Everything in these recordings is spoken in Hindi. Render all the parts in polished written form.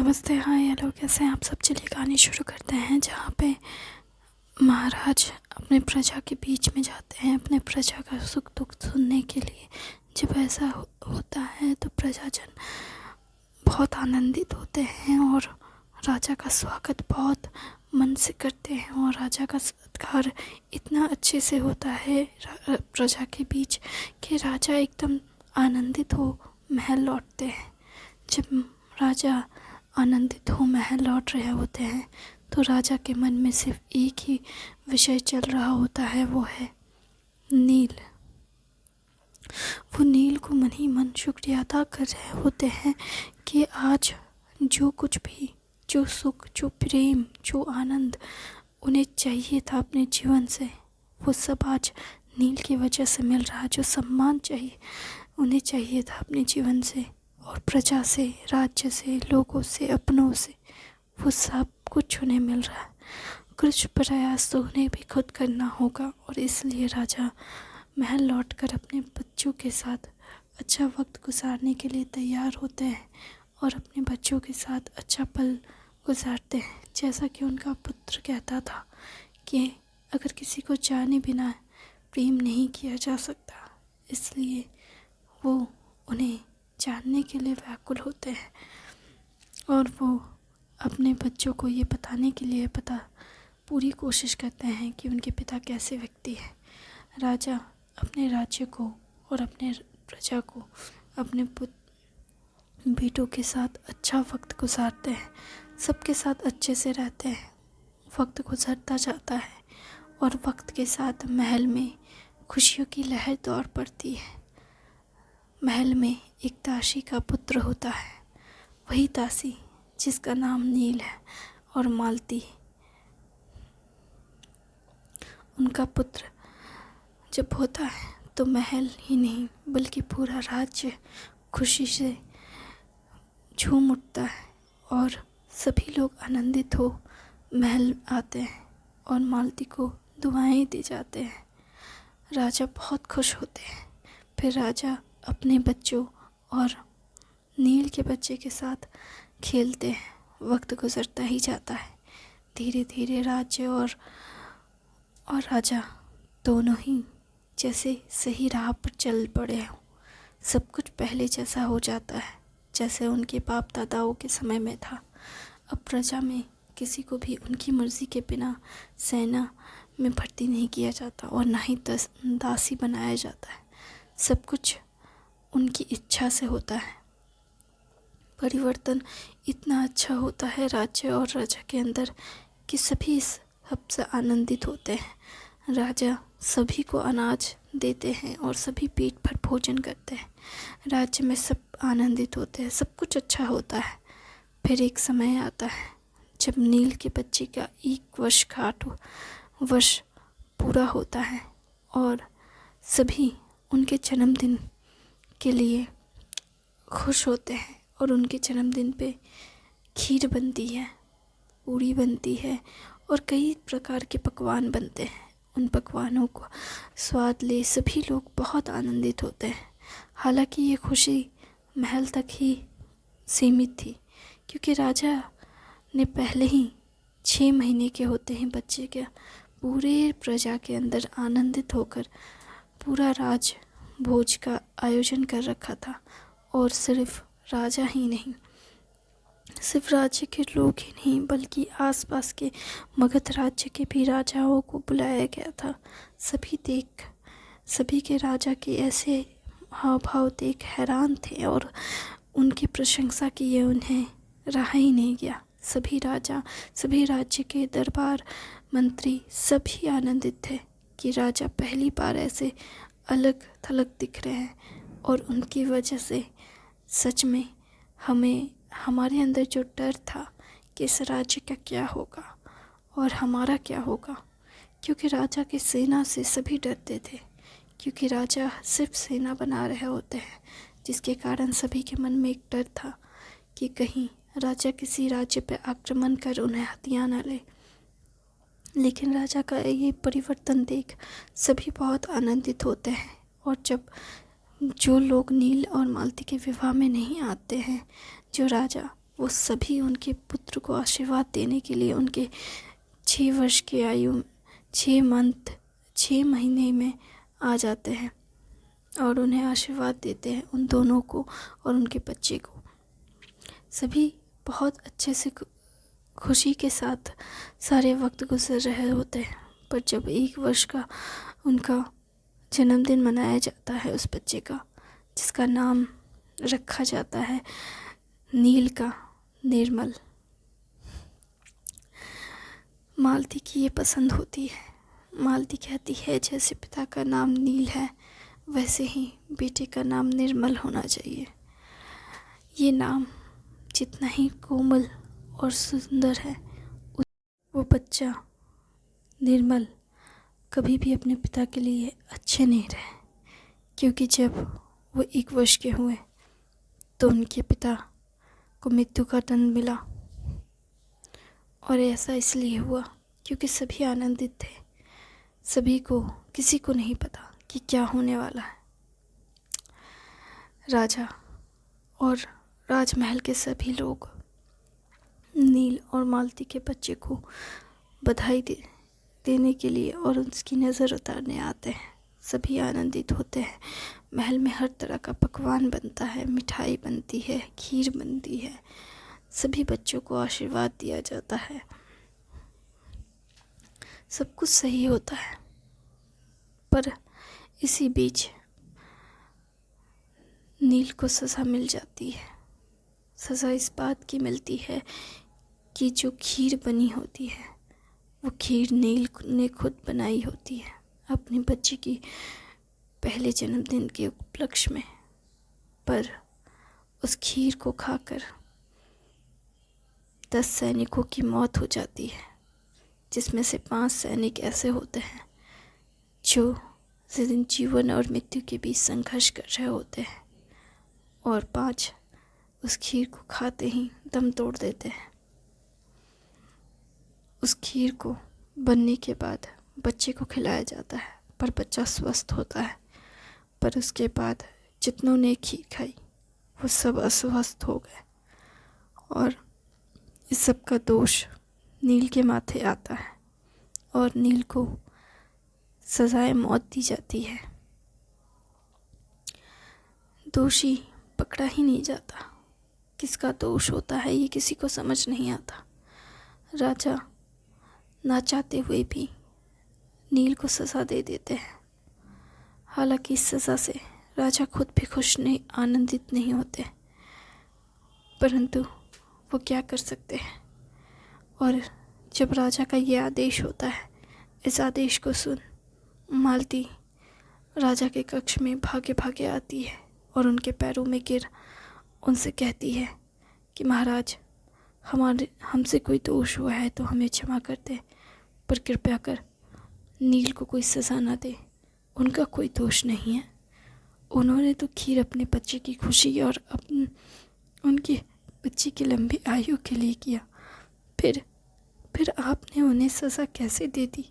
नमस्ते। हाँ, ये लोग कैसे हैं आप सब। चलिए कहानी शुरू करते हैं, जहाँ पे महाराज अपने प्रजा के बीच में जाते हैं अपने प्रजा का सुख दुख सुनने के लिए। जब ऐसा होता है तो प्रजाजन बहुत आनंदित होते हैं और राजा का स्वागत बहुत मन से करते हैं और राजा का सत्कार इतना अच्छे से होता है प्रजा के बीच कि राजा एकदम आनंदित हो महल लौटते हैं। जब राजा आनंदित हो महल लौट रहे होते हैं तो राजा के मन में सिर्फ एक ही विषय चल रहा होता है, वो है नील। वो नील को मन ही मन शुक्रिया अदा कर रहे होते हैं कि आज जो कुछ भी, जो सुख, जो प्रेम, जो आनंद उन्हें चाहिए था अपने जीवन से, वो सब आज नील की वजह से मिल रहा है। जो सम्मान चाहिए उन्हें चाहिए था अपने जीवन से और प्रजा से, राज्य से, लोगों से, अपनों से, वो सब कुछ उन्हें मिल रहा है। कुछ प्रयास तो उन्हें भी खुद करना होगा और इसलिए राजा महल लौटकर अपने बच्चों के साथ अच्छा वक्त गुजारने के लिए तैयार होते हैं और अपने बच्चों के साथ अच्छा पल गुजारते हैं। जैसा कि उनका पुत्र कहता था कि अगर किसी को जाने बिना प्रेम नहीं किया जा सकता, इसलिए वो उन्हें जानने के लिए व्याकुल होते हैं और वो अपने बच्चों को ये बताने के लिए पूरी कोशिश करते हैं कि उनके पिता कैसे व्यक्ति हैं। राजा अपने राज्य को और अपने प्रजा को अपने बेटों के साथ अच्छा वक्त गुजारते हैं, सबके साथ अच्छे से रहते हैं। वक्त गुजरता जाता है और वक्त के साथ महल में खुशियों की लहर दौड़ पड़ती है। महल में एक दासी का पुत्र होता है, वही दासी जिसका नाम नील है और मालती। उनका पुत्र जब होता है तो महल ही नहीं बल्कि पूरा राज्य खुशी से झूम उठता है और सभी लोग आनंदित हो महल आते हैं और मालती को दुआएं दी जाते हैं। राजा बहुत खुश होते हैं। फिर राजा अपने बच्चों और नील के बच्चे के साथ खेलते हैं। वक्त गुजरता ही जाता है। धीरे धीरे राज्य और राजा दोनों ही जैसे सही राह पर चल पड़े हों। सब कुछ पहले जैसा हो जाता है जैसे उनके बाप दादाओं के समय में था। अब प्रजा में किसी को भी उनकी मर्ज़ी के बिना सेना में भर्ती नहीं किया जाता और ना ही दासी बनाया जाता है। सब कुछ उनकी इच्छा से होता है। परिवर्तन इतना अच्छा होता है राज्य और राजा के अंदर कि सभी सबसे आनंदित होते हैं। राजा सभी को अनाज देते हैं और सभी पेट भर भोजन करते हैं। राज्य में सब आनंदित होते हैं, सब कुछ अच्छा होता है। फिर एक समय आता है जब नील के बच्चे का 1 वर्ष का 8 वर्ष पूरा होता है और सभी उनके जन्मदिन के लिए खुश होते हैं और उनके जन्मदिन पे खीर बनती है, पूड़ी बनती है और कई प्रकार के पकवान बनते हैं। उन पकवानों को स्वाद ले सभी लोग बहुत आनंदित होते हैं। हालांकि ये खुशी महल तक ही सीमित थी, क्योंकि राजा ने पहले ही 6 महीने के होते हैं बच्चे के पूरे प्रजा के अंदर आनंदित होकर पूरा राज भोज का आयोजन कर रखा था। और सिर्फ राजा ही नहीं, सिर्फ राज्य के लोग ही नहीं बल्कि आसपास के मगध राज्य के भी राजाओं को बुलाया गया था। सभी के राजा के ऐसे हाव भाव देख हैरान थे और उनकी प्रशंसा किए उन्हें रहा ही नहीं गया। सभी राजा, सभी राज्य के दरबार मंत्री सभी आनंदित थे कि राजा पहली बार ऐसे अलग थलग दिख रहे हैं और उनकी वजह से सच में हमारे अंदर जो डर था कि इस राज्य का क्या होगा और हमारा क्या होगा, क्योंकि राजा की सेना से सभी डरते थे, क्योंकि राजा सिर्फ सेना बना रहे होते हैं, जिसके कारण सभी के मन में एक डर था कि कहीं राजा किसी राज्य पर आक्रमण कर उन्हें हथिया न ले। लेकिन राजा का ये परिवर्तन देख सभी बहुत आनंदित होते हैं और जो लोग नील और मालती के विवाह में नहीं आते हैं, जो राजा वो सभी उनके पुत्र को आशीर्वाद देने के लिए उनके 6 वर्ष की आयु 6 महीने में आ जाते हैं और उन्हें आशीर्वाद देते हैं, उन दोनों को और उनके बच्चे को। सभी बहुत अच्छे से खुशी के साथ सारे वक्त गुजर रहे होते हैं, पर जब 1 वर्ष का उनका जन्मदिन मनाया जाता है उस बच्चे का, जिसका नाम रखा जाता है नील का, निर्मल। मालती की ये पसंद होती है। मालती कहती है जैसे पिता का नाम नील है वैसे ही बेटे का नाम निर्मल होना चाहिए। ये नाम जितना ही कोमल और सुंदर है, वो बच्चा निर्मल कभी भी अपने पिता के लिए अच्छे नहीं रहे, क्योंकि जब वो 1 वर्ष के हुए तो उनके पिता को मृत्यु का दंड मिला। और ऐसा इसलिए हुआ क्योंकि सभी आनंदित थे, सभी को, किसी को नहीं पता कि क्या होने वाला है। राजा और राजमहल के सभी लोग नील और मालती के बच्चे को बधाई देने के लिए और उसकी नज़र उतारने आते हैं। सभी आनंदित होते हैं। महल में हर तरह का पकवान बनता है, मिठाई बनती है, खीर बनती है, सभी बच्चों को आशीर्वाद दिया जाता है, सब कुछ सही होता है। पर इसी बीच नील को सज़ा मिल जाती है। सज़ा इस बात की मिलती है कि जो खीर बनी होती है वो खीर नील ने खुद बनाई होती है अपने बच्चे की पहले जन्मदिन के उपलक्ष्य में। पर उस खीर को खाकर 10 सैनिकों की मौत हो जाती है, जिसमें से 5 सैनिक ऐसे होते हैं जो जीवन और मृत्यु के बीच संघर्ष कर रहे होते हैं, और 5 उस खीर को खाते ही दम तोड़ देते हैं। उस खीर को बनने के बाद बच्चे को खिलाया जाता है, पर बच्चा स्वस्थ होता है। पर उसके बाद जितनों ने खीर खाई वो सब अस्वस्थ हो गए, और इस सब का दोष नील के माथे आता है और नील को सजाए मौत दी जाती है। दोषी पकड़ा ही नहीं जाता। किसका दोष होता है ये किसी को समझ नहीं आता। राजा ना चाहते हुए भी नील को सज़ा दे देते हैं। हालांकि इस सज़ा से राजा खुद भी खुश नहीं, आनंदित नहीं होते, परंतु वो क्या कर सकते हैं। और जब राजा का ये आदेश होता है, इस आदेश को सुन मालती राजा के कक्ष में भागे भागे आती है और उनके पैरों में गिर उनसे कहती है कि महाराज, हमसे कोई दोष हुआ है तो हमें क्षमा कर दे, पर कृपया कर नील को कोई सज़ा ना दे। उनका कोई दोष नहीं है। उन्होंने तो खीर अपने बच्चे की खुशी और उनके बच्चे की लंबी आयु के लिए किया। फिर आपने उन्हें सज़ा कैसे दे दी?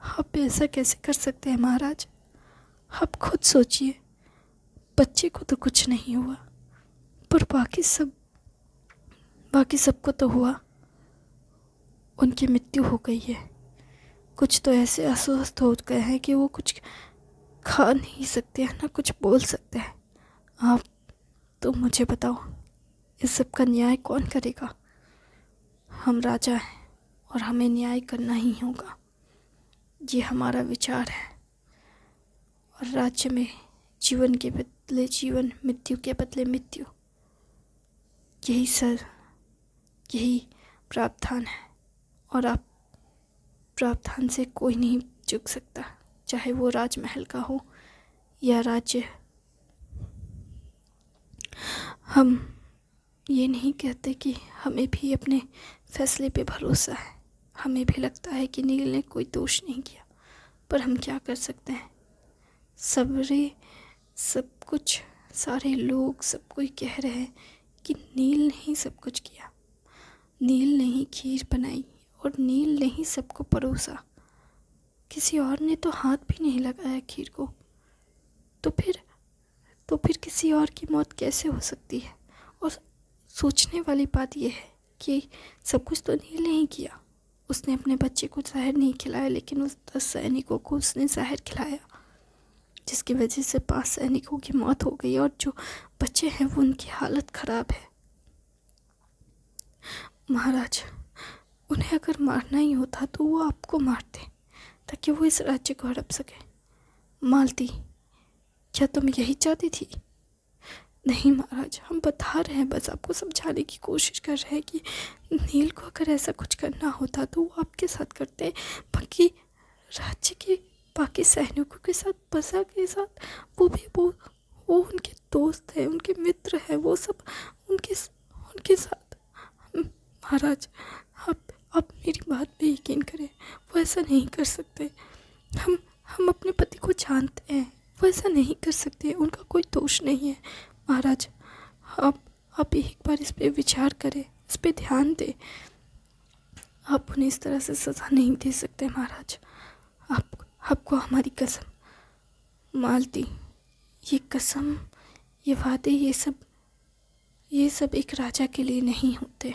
आप ऐसा कैसे कर सकते हैं महाराज? आप खुद सोचिए, बच्चे को तो कुछ नहीं हुआ, पर बाकी सबको तो हुआ। उनकी मृत्यु हो गई है। कुछ तो ऐसे अस्वस्थ हो गए हैं कि वो कुछ खा नहीं सकते हैं, ना कुछ बोल सकते हैं। आप तो मुझे बताओ, इस सब का न्याय कौन करेगा? हम राजा हैं और हमें न्याय करना ही होगा। ये हमारा विचार है। और राज्य में जीवन के बदले जीवन, मृत्यु के बदले मृत्यु, यही प्रावधान है। और आप प्रावधान से कोई नहीं चूक सकता, चाहे वो राजमहल का हो या राज्य। हम ये नहीं कहते कि हमें भी अपने फैसले पे भरोसा है। हमें भी लगता है कि नील ने कोई दोष नहीं किया, पर हम क्या कर सकते हैं। सारे लोग, सब कोई कह रहे हैं कि नील ने ही सब कुछ किया, नील ने ही खीर बनाई और नील ने ही सबको परोसा। किसी और ने तो हाथ भी नहीं लगाया खीर को। तो फिर किसी और की मौत कैसे हो सकती है? और सोचने वाली बात यह है कि सब कुछ तो नील ने ही किया। उसने अपने बच्चे को जहर नहीं खिलाया, लेकिन उस 10 सैनिकों को उसने जहर खिलाया, जिसकी वजह से 5 सैनिकों की मौत हो गई और जो बच्चे हैं वो उनकी हालत ख़राब है। महाराज, उन्हें अगर मारना ही होता तो वो आपको मारते, ताकि वो इस राज्य को हड़प सके। मालती, क्या तुम यही चाहती थी? नहीं महाराज, हम बता रहे हैं, बस आपको समझाने की कोशिश कर रहे हैं कि नील को अगर ऐसा कुछ करना होता तो वो आपके साथ करते, बाकी राज्य के बाकी सैनिकों के साथ, प्रजा के साथ। वो उनके दोस्त हैं, उनके मित्र हैं, वो सब उनके साथ। महाराज, आप मेरी बात पे यकीन करें, वो ऐसा नहीं कर सकते। हम अपने पति को जानते हैं, वो ऐसा नहीं कर सकते, उनका कोई दोष नहीं है। महाराज, आप एक बार इस पे विचार करें, इस पे ध्यान दें। आप उन्हें इस तरह से सज़ा नहीं दे सकते महाराज। आपको हमारी कसम। मालती, ये कसम, ये वादे, ये सब एक राजा के लिए नहीं होते।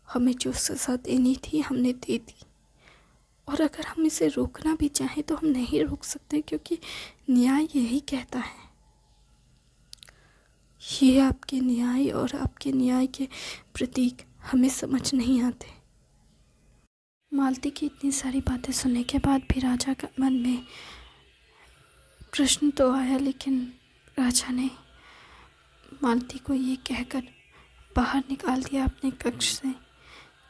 हमें जो सज़ा देनी थी हमने दे दी, और अगर हम इसे रोकना भी चाहें तो हम नहीं रोक सकते, क्योंकि न्याय यही कहता है। ये आपके न्याय और आपके न्याय के प्रतीक हमें समझ नहीं आते। मालती की इतनी सारी बातें सुनने के बाद भी राजा का मन में प्रश्न तो आया, लेकिन राजा ने मालती को ये कहकर बाहर निकाल दिया अपने कक्ष से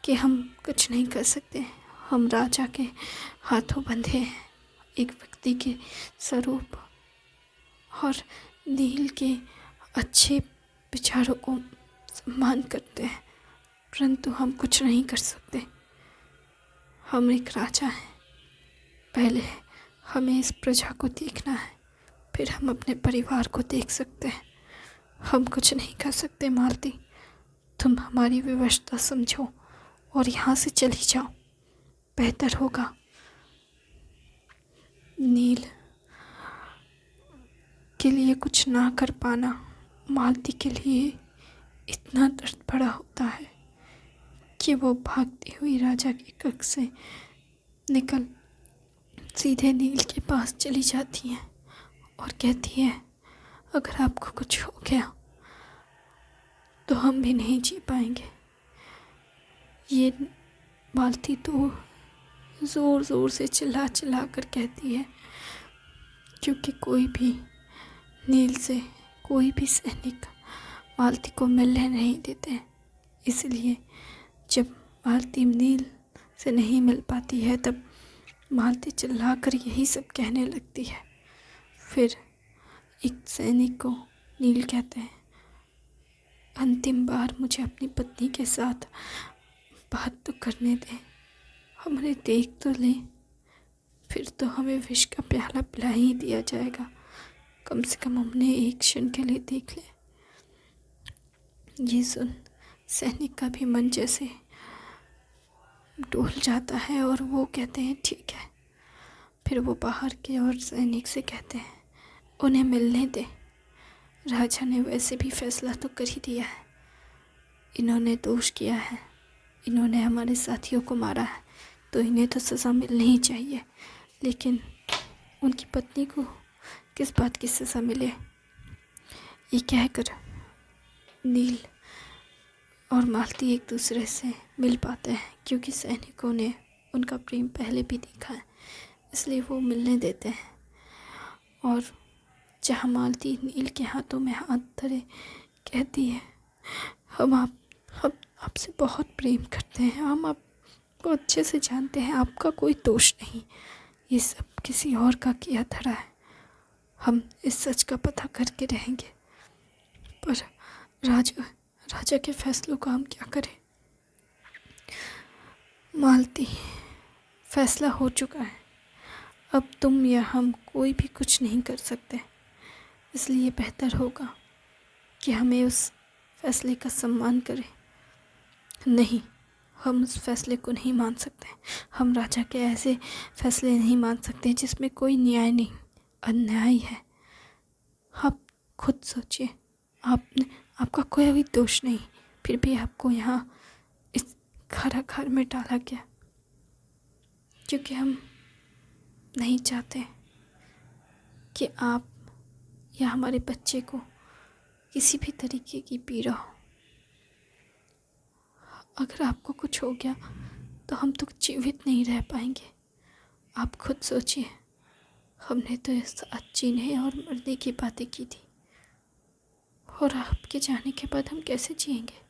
कि हम कुछ नहीं कर सकते, हम राजा के हाथों बंधे हैं, एक व्यक्ति के स्वरूप और नील के अच्छे विचारों को सम्मान करते हैं, परंतु हम कुछ नहीं कर सकते। हम एक राजा हैं, पहले हमें इस प्रजा को देखना है, फिर हम अपने परिवार को देख सकते हैं। हम कुछ नहीं कर सकते मालती, तुम हमारी व्यवस्था समझो और यहाँ से चली जाओ, बेहतर होगा। नील के लिए कुछ ना कर पाना मालती के लिए इतना दर्द भरा होता है कि वो भागती हुई राजा के कक्ष से निकल सीधे नील के पास चली जाती है और कहती है, अगर आपको कुछ हो गया तो हम भी नहीं जी पाएंगे। ये मालती तो ज़ोर ज़ोर से चिल्ला कर कहती है, क्योंकि कोई भी नील से, कोई भी सैनिक मालती को मिलने नहीं देते। इसलिए जब मालती नील से नहीं मिल पाती है तब मालती चिल्लाकर यही सब कहने लगती है। फिर एक सैनिक को नील कहते हैं, अंतिम बार मुझे अपनी पत्नी के साथ बात तो करने दें, हमें देख तो लें, फिर तो हमें विष का प्याला पिला ही दिया जाएगा, कम से कम हमने एक क्षण के लिए देख ले। ये सुन सैनिक का भी मन जैसे डोल जाता है और वो कहते हैं ठीक है। फिर वो बाहर के और सैनिक से कहते हैं, उन्हें मिलने दे, राजा ने वैसे भी फैसला तो कर ही दिया है, इन्होंने दोष किया है, इन्होंने हमारे साथियों को मारा है, तो इन्हें तो सज़ा मिलनी ही चाहिए, लेकिन उनकी पत्नी को किस बात की सज़ा मिले। ये कहकर नील और मालती एक दूसरे से मिल पाते हैं, क्योंकि सैनिकों ने उनका प्रेम पहले भी देखा है, इसलिए वो मिलने देते हैं। और जहाँ मालती नील के हाथों में हाथ धरे कहती है, हम आपसे बहुत प्रेम करते हैं, हम आपको अच्छे से जानते हैं, आपका कोई दोष नहीं, ये सब किसी और का किया धरा है, हम इस सच का पता करके रहेंगे। पर राजा के फैसलों का हम क्या करें। मालती, फैसला हो चुका है, अब तुम या हम कोई भी कुछ नहीं कर सकते, इसलिए बेहतर होगा कि हमें उस फैसले का सम्मान करें। नहीं, हम उस फैसले को नहीं मान सकते, हम राजा के ऐसे फैसले नहीं मान सकते जिसमें कोई न्याय नहीं, अन्याय है। आप खुद सोचिए, आपका कोई भी दोष नहीं, फिर भी आपको यहाँ इस कारागार में डाला गया, क्योंकि हम नहीं चाहते कि आप या हमारे बच्चे को किसी भी तरीके की पीड़ा हो। अगर आपको कुछ हो गया तो हम तो जीवित नहीं रह पाएंगे। आप खुद सोचिए, हमने तो साथ जीने और मरने की बातें की थी, और आपके जाने के बाद हम कैसे जिएंगे?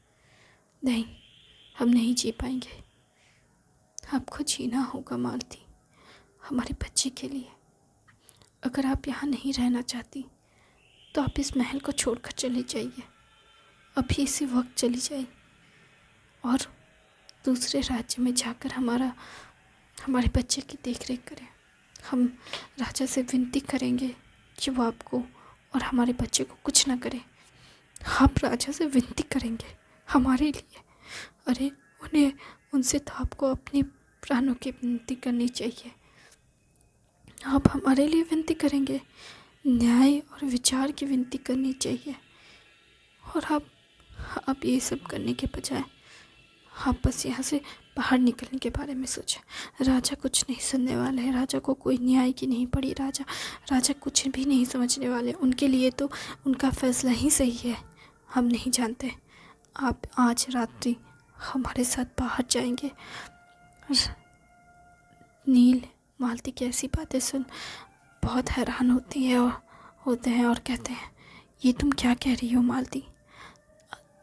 नहीं, हम नहीं जी पाएंगे। आपको जीना होगा मालती, हमारे बच्चे के लिए। अगर आप यहाँ नहीं रहना चाहती तो आप इस महल को छोड़कर चली जाइए, अभी इसी वक्त चली जाइए और दूसरे राज्य में जाकर हमारे बच्चे की देखरेख करें। हम राजा से विनती करेंगे कि वो आपको और हमारे बच्चे को कुछ ना करे। आप राजा से विनती करेंगे हमारे लिए? अरे उनसे तो आपको अपने प्राणों की विनती करनी चाहिए। आप हमारे लिए विनती करेंगे, न्याय और विचार की विनती करनी चाहिए। और आप ये सब करने के बजाय आप बस यहाँ से बाहर निकलने के बारे में सोचें। राजा कुछ नहीं सुनने वाले हैं, राजा को कोई न्याय की नहीं पड़ी, राजा कुछ भी नहीं समझने वाले। उनके लिए तो उनका फैसला ही सही है। हम नहीं जानते। आप आज रात्रि हमारे साथ बाहर जाएंगे। नील मालती की ऐसी बातें सुन बहुत हैरान होते हैं और कहते हैं, ये तुम क्या कह रही हो मालती?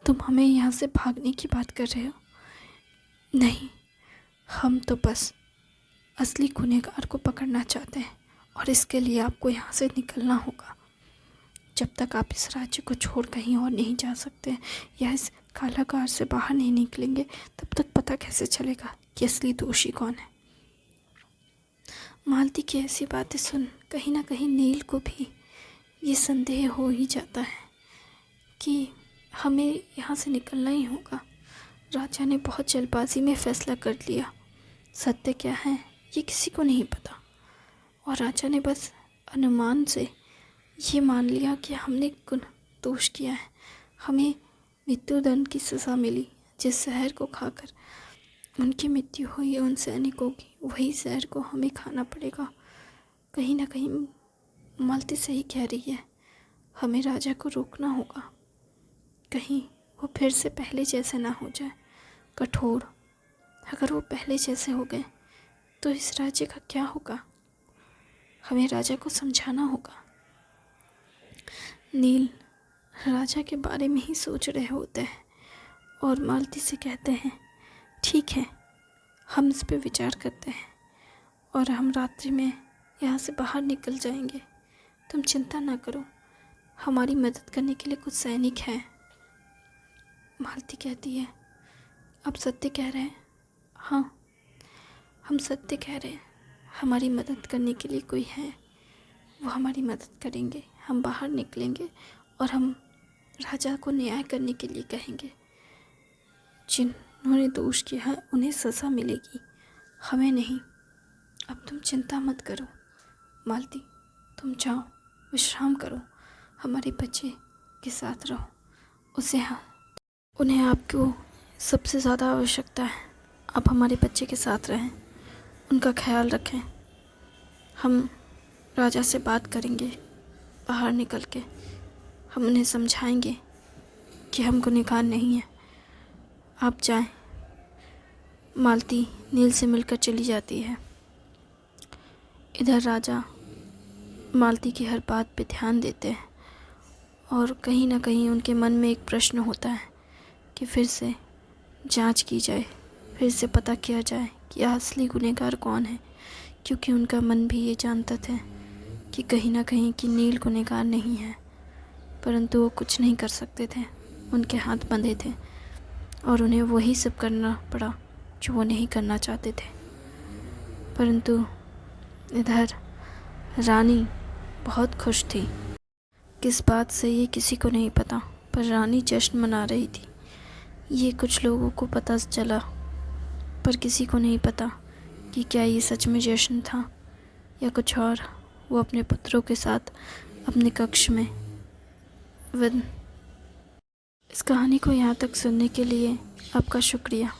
तुम हमें यहाँ से भागने की बात कर रहे हो? नहीं, हम तो बस असली गुनहगार को पकड़ना चाहते हैं, और इसके लिए आपको यहाँ से निकलना होगा। जब तक आप इस राज्य को छोड़ कहीं और नहीं जा सकते या इस कारागार से बाहर नहीं निकलेंगे, तब तक पता कैसे चलेगा कि असली दोषी कौन है? मालती की ऐसी बातें सुन कहीं ना कहीं नील को भी ये संदेह हो ही जाता है कि हमें यहाँ से निकलना ही होगा। राजा ने बहुत जल्दबाजी में फैसला कर लिया। सत्य क्या है ये किसी को नहीं पता, और राजा ने बस अनुमान से ये मान लिया कि हमने दोष किया है। हमें मृत्युदंड की सज़ा मिली। जिस जहर को खाकर उनकी मृत्यु हुई उन सैनिकों की, वही जहर को हमें खाना पड़ेगा। कहीं ना कहीं मालती सही कह रही है, हमें राजा को रोकना होगा, कहीं वो फिर से पहले जैसे ना हो जाए कठोर। अगर वो पहले जैसे हो गए तो इस राज्य का क्या होगा? हमें राजा को समझाना होगा। नील राजा के बारे में ही सोच रहे होते हैं और मालती से कहते हैं, ठीक है, हम इस पे विचार करते हैं और हम रात्रि में यहाँ से बाहर निकल जाएंगे। तुम चिंता ना करो, हमारी मदद करने के लिए कुछ सैनिक हैं। मालती कहती है, आप सत्य कह रहे हैं? हाँ, हम सत्य कह रहे हैं। हमारी मदद करने के लिए कोई है, वो हमारी मदद करेंगे। हम बाहर निकलेंगे और हम राजा को न्याय करने के लिए कहेंगे। जिन्होंने दोष किया है उन्हें सज़ा मिलेगी, हमें नहीं। अब तुम चिंता मत करो मालती, तुम जाओ विश्राम करो, हमारे बच्चे के साथ रहो। उन्हें आपको सबसे ज़्यादा आवश्यकता है। आप हमारे बच्चे के साथ रहें, उनका ख्याल रखें। हम राजा से बात करेंगे बाहर निकल के, हम उन्हें समझाएंगे कि हम गुनहगार नहीं हैं। आप जाएं। मालती नील से मिलकर चली जाती है। इधर राजा मालती की हर बात पे ध्यान देते हैं और कहीं ना कहीं उनके मन में एक प्रश्न होता है कि फिर से जांच की जाए, फिर से पता किया जाए कि असली गुनहगार कौन है, क्योंकि उनका मन भी ये जानता था कि कहीं ना कहीं कि नील गुनहगार नहीं है, परंतु वो कुछ नहीं कर सकते थे। उनके हाथ बंधे थे और उन्हें वही सब करना पड़ा जो वो नहीं करना चाहते थे। परंतु इधर रानी बहुत खुश थी। किस बात से ये किसी को नहीं पता, पर रानी जश्न मना रही थी। ये कुछ लोगों को पता चला, पर किसी को नहीं पता कि क्या ये सच में जश्न था या कुछ और। वो अपने पुत्रों के साथ अपने कक्ष में इस कहानी को यहाँ तक सुनने के लिए आपका शुक्रिया।